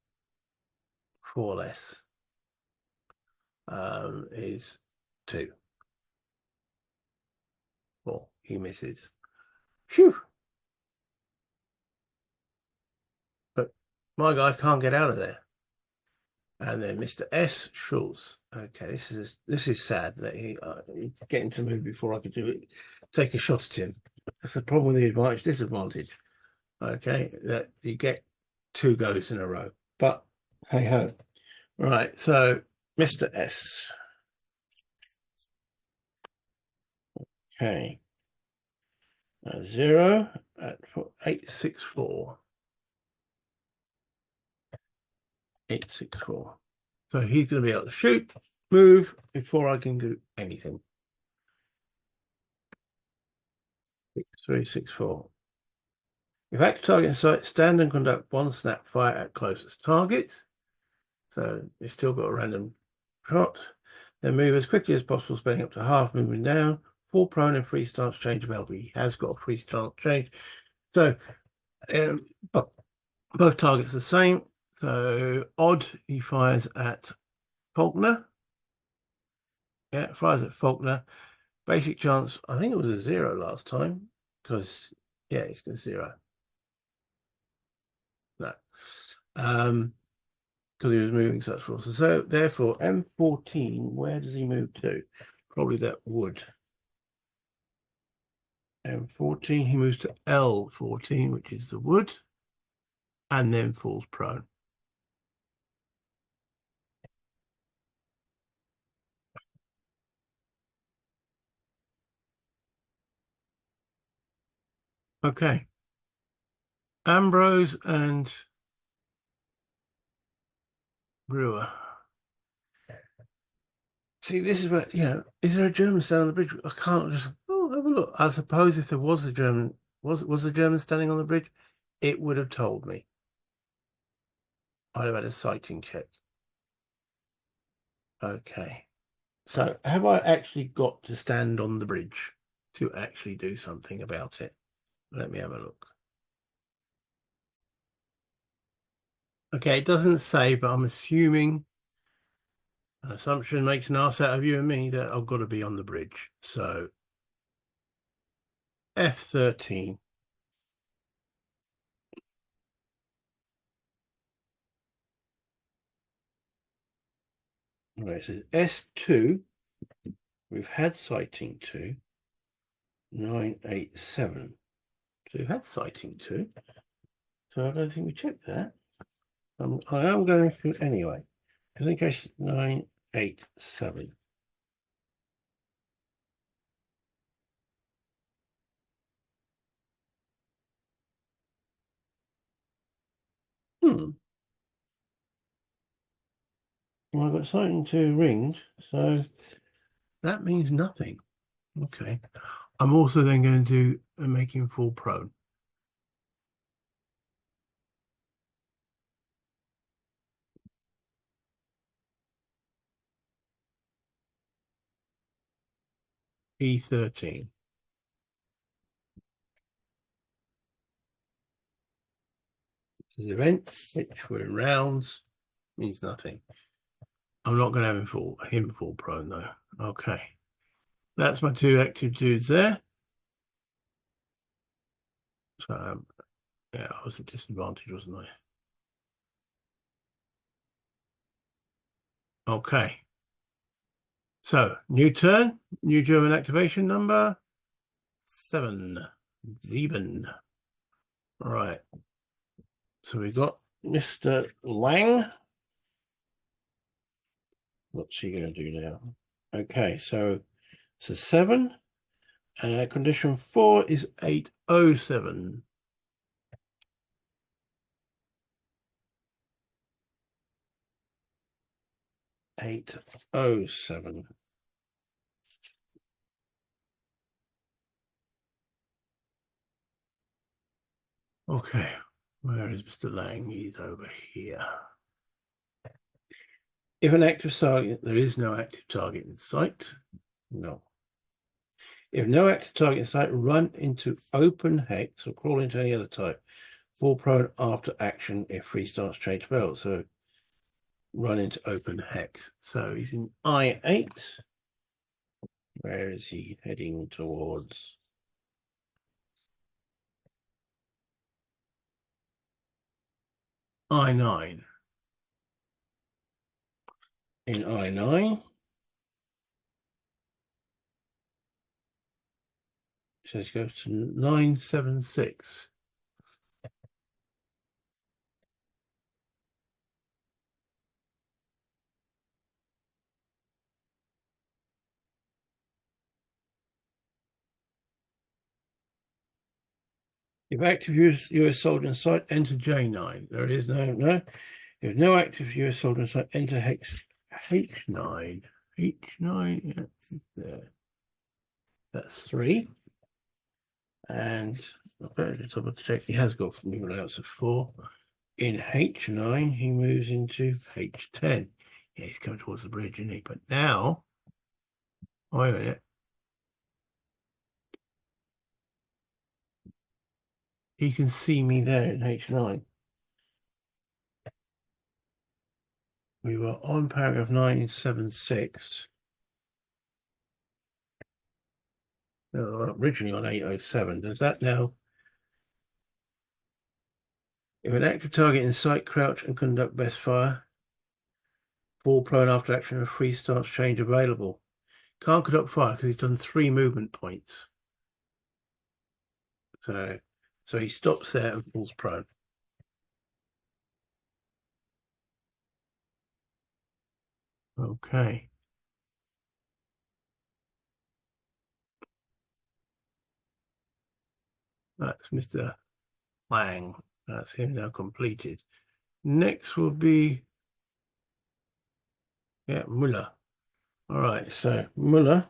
4 less is 2. 4. He misses. Phew. But my guy can't get out of there. And then Mr. S. Schultz. Okay, this is sad that he's getting to move before I could do it. Take a shot at him. That's the problem with the advantage disadvantage. Okay, that you get 2 goes in a row. But hey ho. Right, so Mr. S. Okay. 0 at 864. 864. So he's going to be able to shoot, move before I can do anything. 6364. If active target in sight, stand and conduct one snap fire at closest target. So it's still got a random shot. Then move as quickly as possible, spending up to half moving down. Full prone and free stance change available. He has got a free stance change. So both targets the same. So odd, he fires at Faulkner. Yeah, fires at Faulkner. Basic chance, I think it was a 0 last time. Because, yeah, it's a 0. No. Because he was moving such forces. So therefore, M14, where does he move to? Probably that wood. M14, he moves to L14, which is the wood, and then falls prone. Okay. Ambrose and Brewer. See, this is where, is there a German standing on the bridge? I can't just, have a look. I suppose if there was a German, was a German standing on the bridge, it would have told me. I'd have had a sighting check. Okay. So have I actually got to stand on the bridge to actually do something about it? Let me have a look. Okay, it doesn't say, but I'm assuming an assumption makes an ass out of you and me that I've got to be on the bridge. So F13. Right, it says S2. We've had sighting 2. 987. So we've had sighting 2. So I don't think we checked that. I am going through anyway. Just in case 987. Well, I've got sighting 2 ringed, so that means nothing. Okay. I'm also then going to make him full prone. E13. This is event, which we're in rounds, means nothing. I'm not going to have him full prone though. Okay. That's my 2 active dudes there. So, yeah, I was at disadvantage, wasn't I? Okay. So, new turn, new German activation number 7. 7. All right. So we got Mr. Lang. What's he going to do now? Okay, so it's a 7. Condition 4 is 807. 807. Okay, where is Mr. Lang? He's over here. If an active target, there is no active target in sight. No. If no active target in sight, run into open hex or crawl into any other type. Fall prone after action if free stance change fails. So run into open hex. So he's in I8. Where is he heading towards? I9. In I9, it says goes to 976. If active US soldier in sight, enter J9. There it is. No. If no active US soldier in sight, enter H9. H9, yeah, there. That's 3. And I'll better double check. He has got movement allowance of 4. In H9, he moves into H10. Yeah, he's coming towards the bridge, isn't he? But now, wait a minute. He can see me there in H9. We were on paragraph 976. Originally on 807. Does that now? If an active target in sight, crouch and conduct best fire. Fall prone after action and free stance change available. Can't conduct fire because he's done 3 movement points. So he stops there and falls prone. Okay. That's Mr. Lang. That's him now completed. Next will be, Muller. All right, so Muller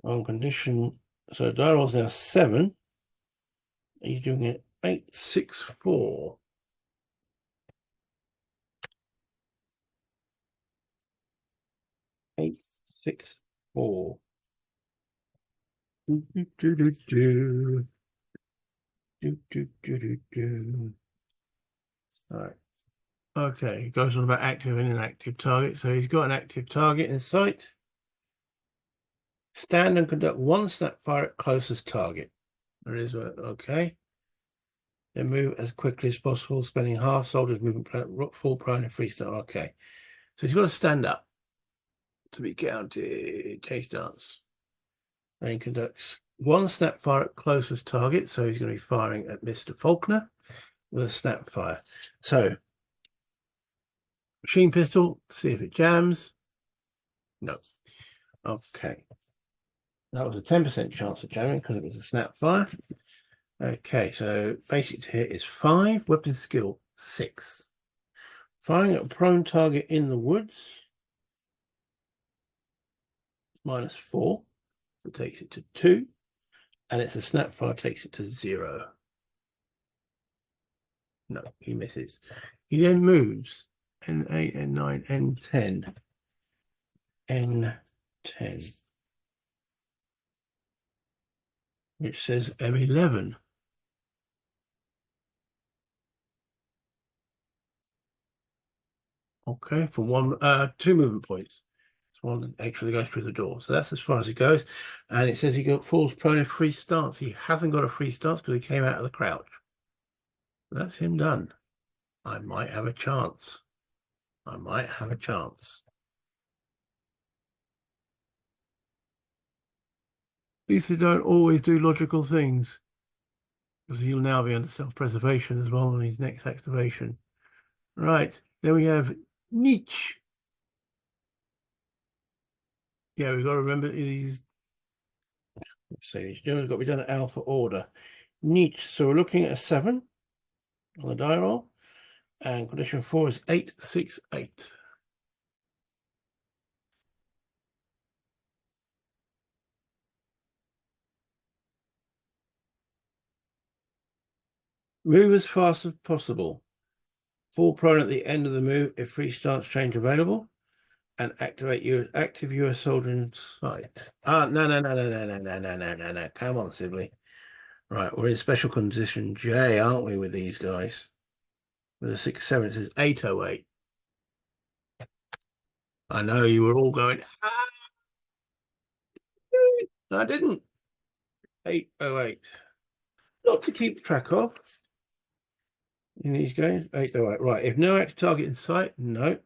on condition. So die roll's now 7. He's doing it 864. 864. All right. Okay, he goes on about active and inactive target. So he's got an active target in sight. Stand and conduct 1 snap fire at closest target. There is okay. Then move as quickly as possible, spending half soldier's movement plan, full prone and free start. Okay. So he's got to stand up to be counted. Chase dance. And he conducts 1 snap fire at closest target. So he's going to be firing at Mr. Faulkner with a snap fire. So machine pistol, see if it jams. No. Okay. That was a 10% chance of jamming because it was a snap fire. Okay, so basic to hit is 5, weapon skill 6. Firing at a prone target in the woods, -4, it takes it to 2, and it's a snap fire, takes it to 0. No, he misses. He then moves N8, N9, N10, N10, which says M11. Okay, for 2 movement points. One actually goes through the door. So that's as far as he goes. And it says he falls prone in free stance. He hasn't got a free stance because he came out of the crouch. That's him done. I might have a chance. I might have a chance. At least they don't always do logical things. Because he'll now be under self-preservation as well on his next activation. Right. Then we have Nietzsche. Yeah, we've got to remember these. Let's see, these Germans got to be done at alpha order. Nietzsche. So we're looking at a 7 on the die roll. And condition 4 is 868. Move as fast as possible. Fall prone at the end of the move if free stance change available. And activate your active US soldier in sight. No. Come on, Sibley. Right, we're in special condition J, aren't we, with these guys? With a 6-7, it says 808. I know you were all going, I didn't. 808. Not to keep track of. In these games, 808. Right, if no active target in sight, no.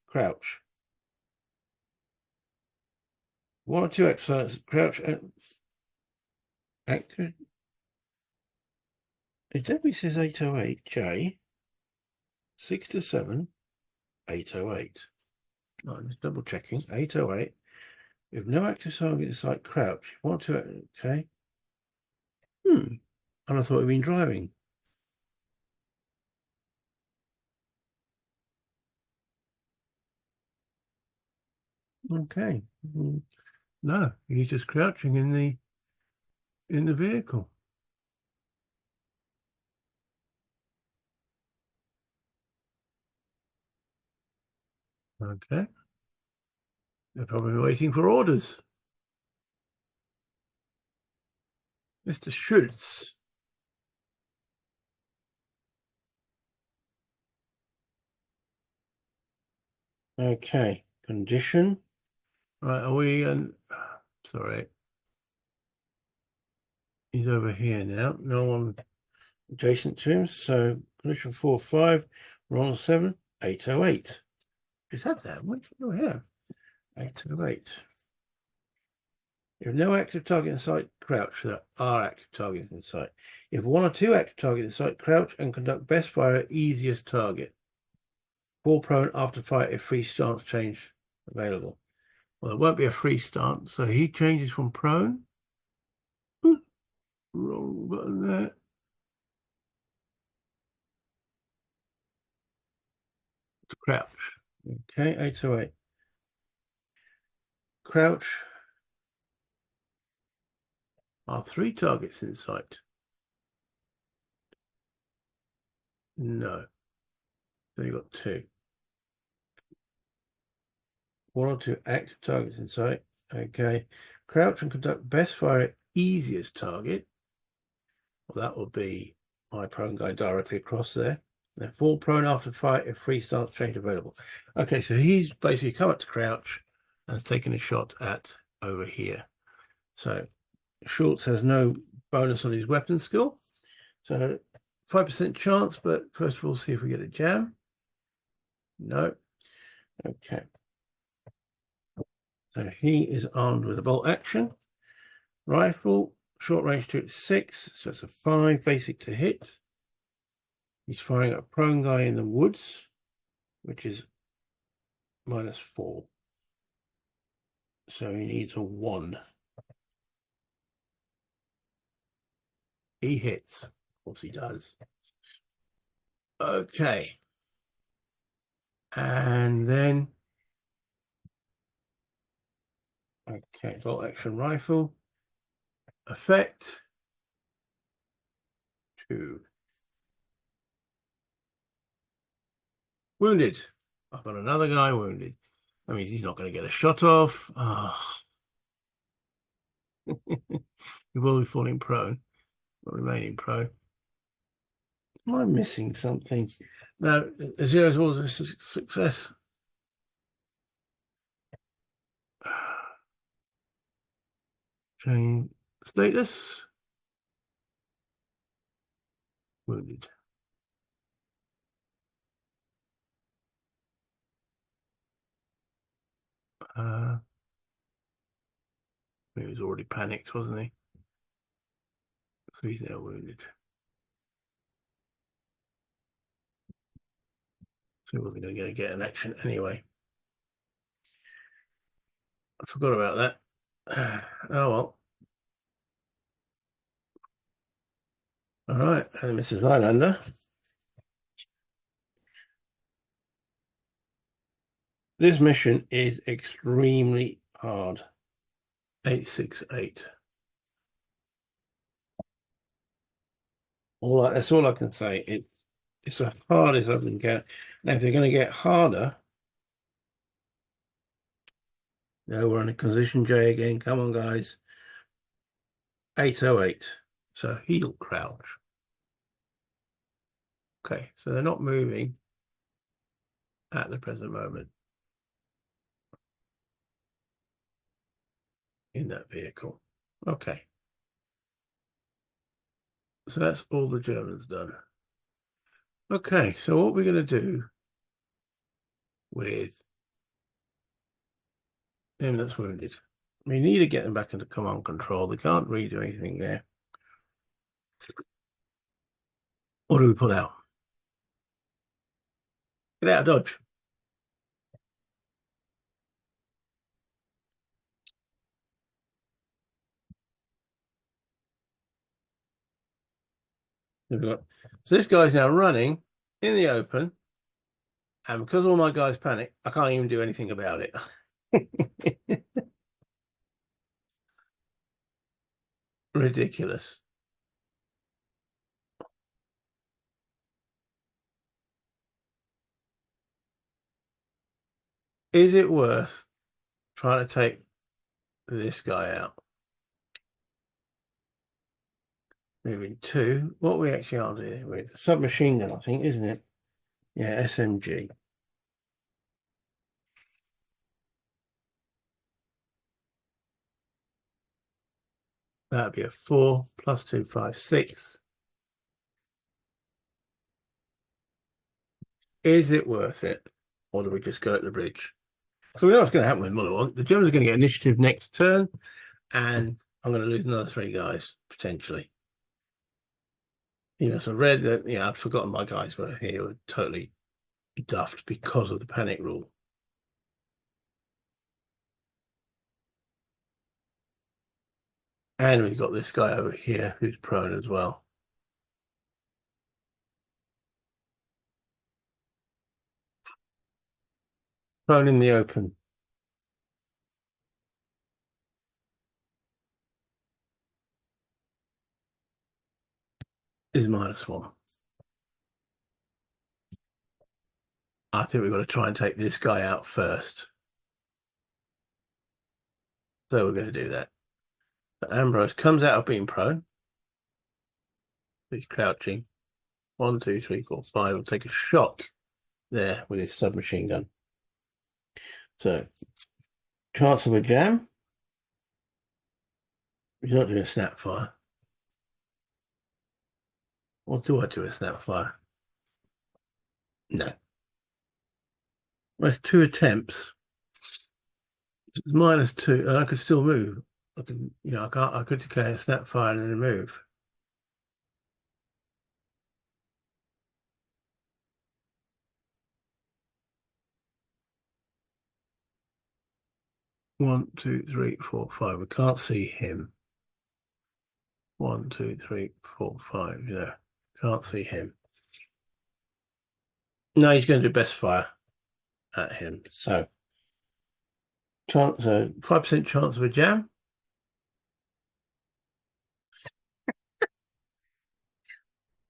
Crouch. 1 or 2 exercises, crouch and active. It definitely says 808, J. 6 to 7, 808. I'm just double checking. 808. If no active target in sight, crouch. 1 or 2, okay. And I thought he'd been driving. Okay. No, he's just crouching in the vehicle. Okay. They're probably waiting for orders. Mr. Schultz. Okay. Condition. Right, are we sorry. He's over here now. No one adjacent to him. So condition 4-5, we're on 7, 808. Just had that. What do we have? 808. If no active target in sight, crouch. There are active targets in sight. If one or two active targets in sight, crouch and conduct best fire at easiest target. Fall prone after fight if free stance change available. Well, there won't be a free stance, so he changes from prone. Wrong button there. To crouch. Okay, 808. Crouch. Are three targets in sight? No. So you've got two. One or two active targets in sight. Okay. Crouch and conduct best fire at easiest target. Well, that will be my prone guy directly across there. Then fall prone after fight if free stance change available. Okay, so he's basically come up to crouch and has taken a shot at over here. So Schultz has no bonus on his weapon skill. So 5% chance, but first of all, see if we get a jam. No. Okay. So he is armed with a bolt action rifle, short range to 6, so it's a 5 basic to hit. He's firing at a prone guy in the woods, which is -4. So he needs a 1. He hits. Of course he does. Okay. And then, okay, bolt action rifle. Effect 2. Wounded. I've got another guy wounded. That means he's not going to get a shot off. Oh. He will be falling prone, not remaining prone. Am I missing something? No, a 0 is always a success. Change status. Wounded. He was already panicked, wasn't he? So he's now wounded. So he wasn't going to get an action anyway. I forgot about that. Oh well. All right, and Mrs. Highlander. This mission is extremely hard. 868. That's all I can say. It's the hardest I can get. Now, if they're going to get harder, no, we're on a position J again. Come on, guys. 808. So heel crouch. Okay, so they're not moving at the present moment in that vehicle. Okay. So that's all the Germans done. Okay, so what we're going to do with him that's wounded, we need to get them back into command control. They can't really do anything there. What do we pull out? Get out of dodge. So this guy's now running in the open, and because all my guys panic, I can't even do anything about it. Ridiculous. Is it worth trying to take this guy out? Moving two. What we actually are doing with submachine gun, I think, isn't it? Yeah, SMG. That'd be a 4 plus 2, 5, 6. Is it worth it? Or do we just go at the bridge? So we know what's going to happen with Mullowog. The Germans are going to get initiative next turn, and I'm going to lose another 3 guys, potentially. So red, I'd forgotten my guys were here, were totally duffed because of the panic rule. And we've got this guy over here who's prone as well. Prone in the open. Is -1. I think we've got to try and take this guy out first. So we're going to do that. But Ambrose comes out of being prone. He's crouching. 1, 2, 3, 4, 5. We'll take a shot there with his submachine gun. So, chance of a jam. He's not doing a snap fire. What do I do with snap fire? No. Well, it's 2 attempts. It's -2, and I could still move. I can, I could declare a snap fire and then move. One, two, three, four, five. We can't see him. 1, 2, 3, 4, 5. Yeah, can't see him. No, he's going to do best fire at him. So, 5% chance of a jam.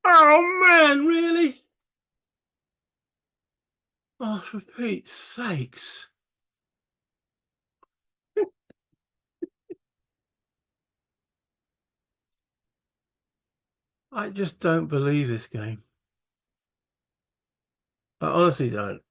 Oh man, really? Oh, for Pete's sakes. I just don't believe this game. I honestly don't.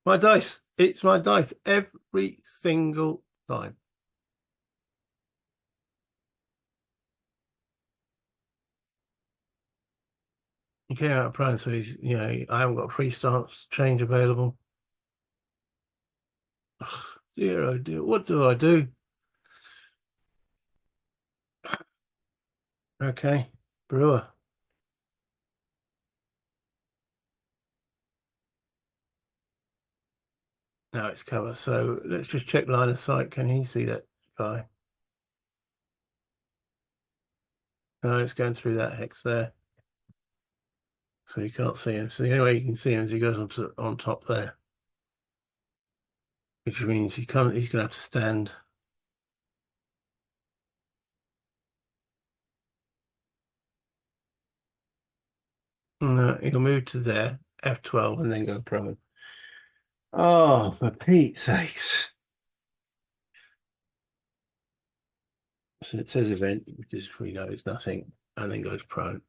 My dice. It's my dice every single time. He came out prone, so I haven't got free stance change available. Ugh, dear, oh dear, what do I do? Okay, Brewer. Now it's cover. So let's just check line of sight. Can he see that guy? No, it's going through that hex there. So you can't see him. So the only way you can see him is he goes on top there. Which means he's going to have to stand. No, he'll move to there, F12, and then go prone. Oh, for Pete's sakes. So it says event, which is, we know it's nothing, and then goes prone.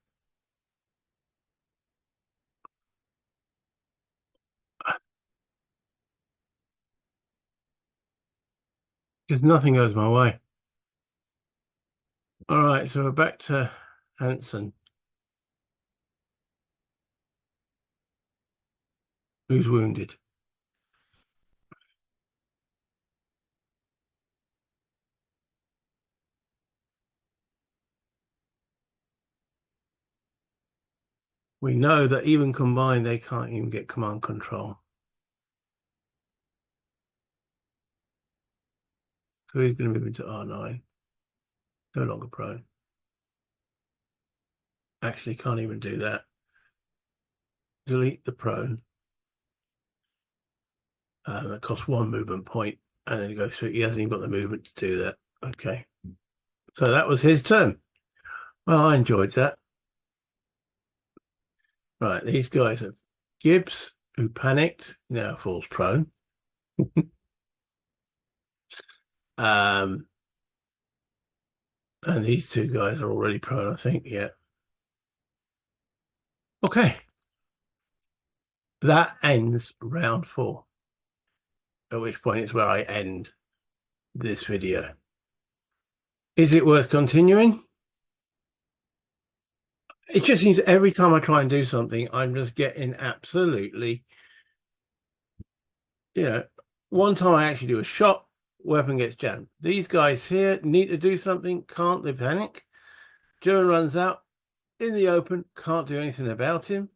Because nothing goes my way. All right, so we're back to Hanson, who's wounded. We know that even combined, they can't even get command control. So he's going to move into R9. No longer prone. Actually, can't even do that. Delete the prone. It costs 1 movement point, and then he goes through. He hasn't even got the movement to do that. Okay. So that was his turn. Well, I enjoyed that. Right, these guys are Gibbs, who panicked, now falls prone. And these two guys are already prone, I think. Yeah. Okay. That ends round 4. At which point it's where I end this video. Is it worth continuing? It just seems every time I try and do something, I'm just getting absolutely, one time I actually do a shot, weapon gets jammed. These guys here need to do something, can't, they panic. German runs out in the open, can't do anything about him.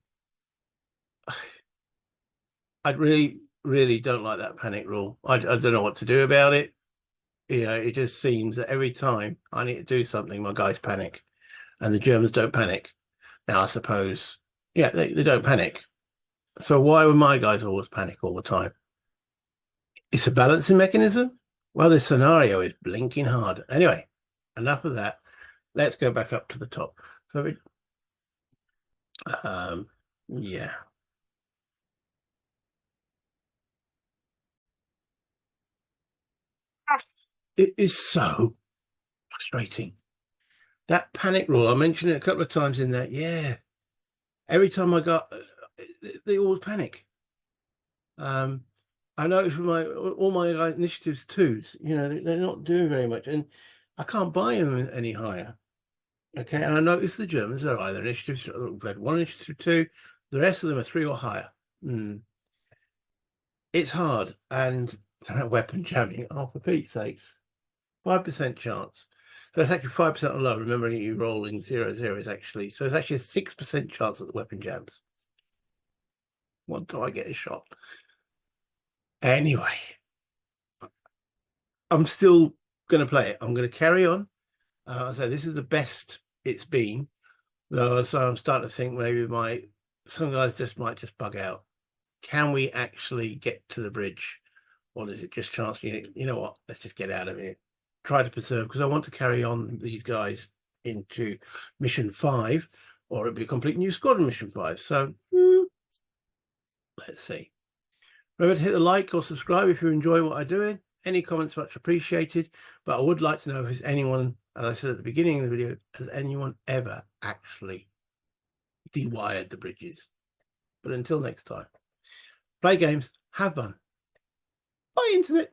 I really, really don't like that panic rule. I don't know what to do about it. It just seems that every time I need to do something, my guys panic, and the Germans don't panic. Now, I suppose, they don't panic. So why would my guys always panic all the time? It's a balancing mechanism? Well, this scenario is blinking hard. Anyway, enough of that. Let's go back up to the top. So, yeah. It is so frustrating. That panic rule, I mentioned it a couple of times in that. Yeah. Every time I got, they always panic. I noticed with all my initiatives twos, they're not doing very much, and I can't buy them any higher. Okay, and I noticed the Germans are either initiatives, red 1, initiative 2, the rest of them are 3 or higher. It's hard, and weapon jamming, oh, for Pete's sakes, 5% chance. So it's actually 5% or lower. Remembering you rolling 0-0 is actually, so it's actually a 6% chance that the weapon jams. What do I get a shot? Anyway, I'm still going to play it. I'm going to carry on. So this is the best it's been. So I'm starting to think maybe some guys might just bug out. Can we actually get to the bridge? Or is it just chance? You know what? Let's just get out of here. Try to preserve, because I want to carry on these guys into mission 5, or it'll be a complete new squadron mission 5. So let's see. Remember to hit the like or subscribe if you enjoy what I'm doing. Any comments much appreciated, but I would like to know if there's anyone, as I said at the beginning of the video, has anyone ever actually dewired the bridges? But until next time, play games, have fun. Bye, Internet.